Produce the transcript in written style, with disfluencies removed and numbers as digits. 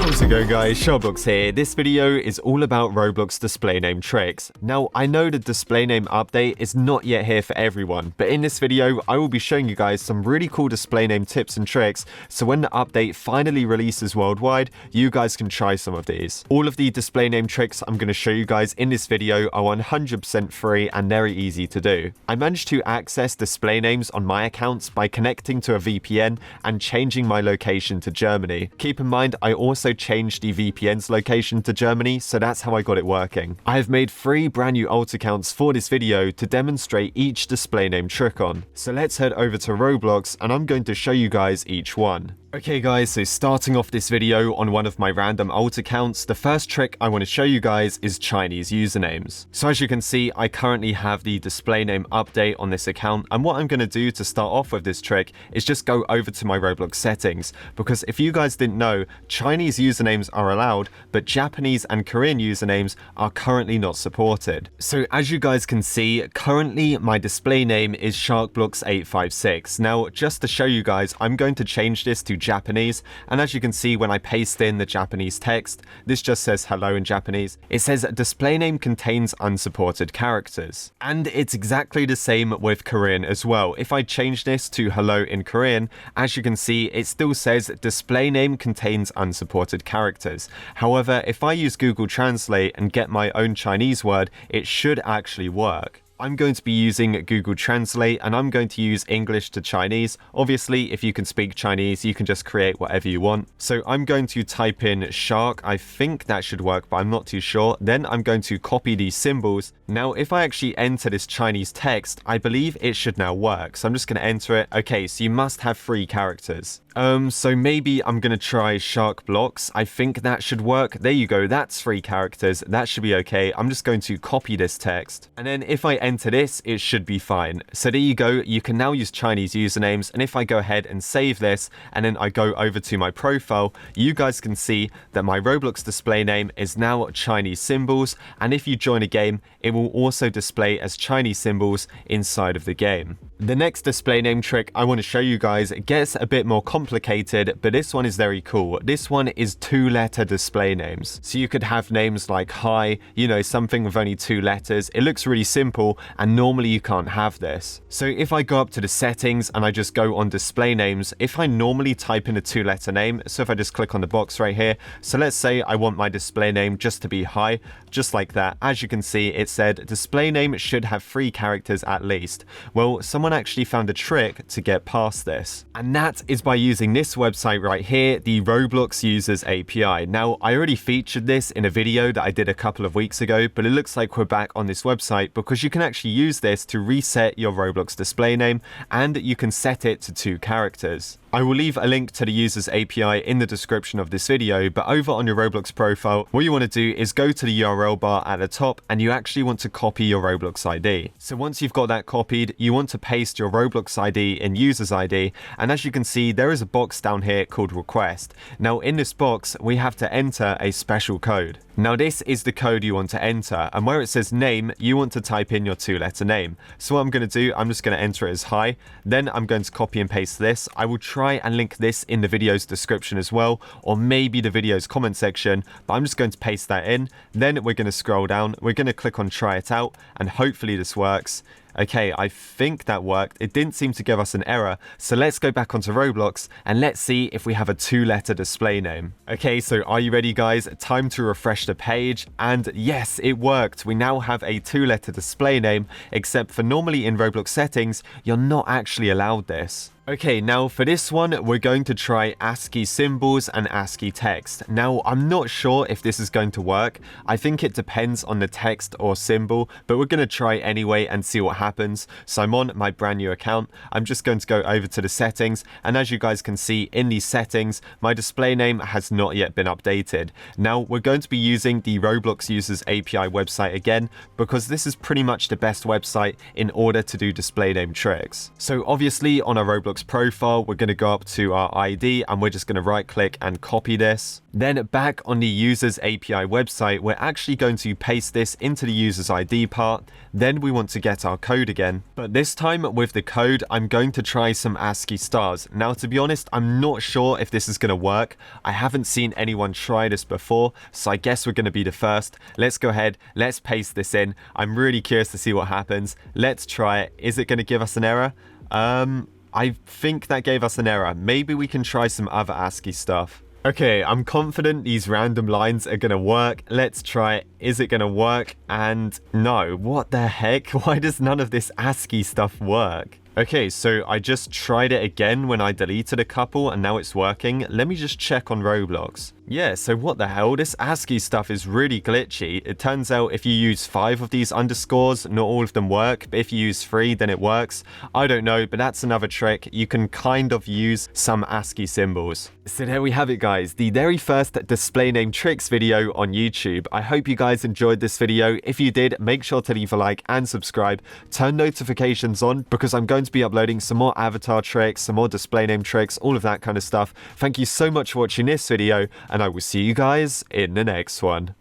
How's it going, guys? SharkBlox here. This video is all about Roblox display name tricks. Now, I know the display name update is not yet here for everyone, but in this video, I will be showing you guys some really cool display name tips and tricks, so when the update finally releases worldwide, you guys can try some of these. All of the display name tricks I'm going to show you guys in this video are 100% free and very easy to do. I managed to access display names on my accounts by connecting to a VPN and changing my location to Germany. Keep in mind, I also changed the VPN's location to Germany, so that's how I got it working. I have made 3 brand new alt accounts for this video to demonstrate each display name trick on. So let's head over to Roblox and I'm going to show you guys each one. Okay guys, so starting off this video on one of my random alt accounts, the first trick I want to show you guys is Chinese usernames. So as you can see, I currently have the display name update on this account, and what I'm going to do to start off with this trick is just go over to my Roblox settings, because if you guys didn't know, Chinese usernames are allowed, but Japanese and Korean usernames are currently not supported. So as you guys can see, currently my display name is SharkBlox856. Now, just to show you guys, I'm going to change this to Japanese, and as you can see, when I paste in the Japanese text, this just says hello in Japanese. It says display name contains unsupported characters, and it's exactly the same with Korean as well. If I change this to hello in Korean, as you can see, it still says display name contains unsupported characters. However, if I use Google Translate and get my own Chinese word, it should actually work. I'm going to be using Google Translate and I'm going to use English to Chinese. Obviously, if you can speak Chinese, you can just create whatever you want. So I'm going to type in shark. I think that should work, but I'm not too sure. Then I'm going to copy these symbols. Now, if I actually enter this Chinese text, I believe it should now work. So I'm just going to enter it. Okay, so you must have 3 characters. So maybe I'm going to try SharkBlox. I think that should work. There you go. That's 3 characters. That should be okay. I'm just going to copy this text. And then if I enter this, it should be fine. So there you go. You can now use Chinese usernames. And if I go ahead and save this, and then I go over to my profile, you guys can see that my Roblox display name is now Chinese symbols. And if you join a game, it will also display as Chinese symbols inside of the game. The next display name trick I want to show you guys gets a bit more complicated, but this one is very cool. This one is 2-letter display names. So you could have names like hi, you know, something with only 2 letters. It looks really simple, and normally you can't have this. So if I go up to the settings and I just go on display names, if I normally type in a 2-letter name, so if I just click on the box right here, so let's say I want my display name just to be hi, just like that. As you can see, it said display name should have 3 characters at least. Well, someone actually found a trick to get past this, and that is by using this website right here, the Roblox Users API. Now, I already featured this in a video that I did a couple of weeks ago, but it looks like we're back on this website because you can actually use this to reset your Roblox display name, and you can set it to 2 characters. I will leave a link to the Users API in the description of this video, but over on your Roblox profile, what you want to do is go to the URL bar at the top, and you actually want to copy your Roblox ID. So once you've got that copied, you want to paste your Roblox ID in Users ID, and as you can see, there is a box down here called Request. Now in this box, we have to enter a special code. Now this is the code you want to enter, and where it says name, you want to type in your 2-letter name. So what I'm going to do, I'm just going to enter it as hi, then I'm going to copy and paste this. I will try and link this in the video's description as well, or maybe the video's comment section, but I'm just going to paste that in. Then we're going to scroll down, we're going to click on try it out, and hopefully this works. Okay, I think that worked. It didn't seem to give us an error, so let's go back onto Roblox and let's see if we have a 2-letter display name. Okay, so are you ready, guys? Time to refresh the page, and yes, it worked. We now have a 2-letter display name, except for normally in Roblox settings, you're not actually allowed this. Okay, now for this one, we're going to try ASCII symbols and ASCII text. Now, I'm not sure if this is going to work. I think it depends on the text or symbol, but we're going to try anyway and see what happens. So I'm on my brand new account. I'm just going to go over to the settings, and as you guys can see in these settings, my display name has not yet been updated. Now, we're going to be using the Roblox Users API website again, because this is pretty much the best website in order to do display name tricks. So obviously on our Roblox profile, we're going to go up to our ID and we're just going to right click and copy this. Then back on the Users API website, we're actually going to paste this into the Users ID part. Then we want to get our code code again. But this time with the code, I'm going to try some ASCII stars. Now, to be honest, I'm not sure if this is going to work. I haven't seen anyone try this before, so I guess we're going to be the first. Let's go ahead. Let's paste this in. I'm really curious to see what happens. Let's try it. Is it going to give us an error? I think that gave us an error. Maybe we can try some other ASCII stuff. Okay, I'm confident these random lines are gonna work. Let's try it. Is it gonna work? And no, what the heck? Why does none of this ASCII stuff work? Okay, so I just tried it again when I deleted a couple and now it's working. Let me just check on Roblox. Yeah, so what the hell? This ASCII stuff is really glitchy. It turns out if you use 5 of these underscores, not all of them work, but if you use 3, then it works. I don't know, but that's another trick. You can kind of use some ASCII symbols. So there we have it, guys. The very first display name tricks video on YouTube. I hope you guys enjoyed this video. If you did, make sure to leave a like and subscribe. Turn notifications on because I'm going to be uploading some more avatar tricks, some more display name tricks, all of that kind of stuff. Thank you so much for watching this video, and I will see you guys in the next one.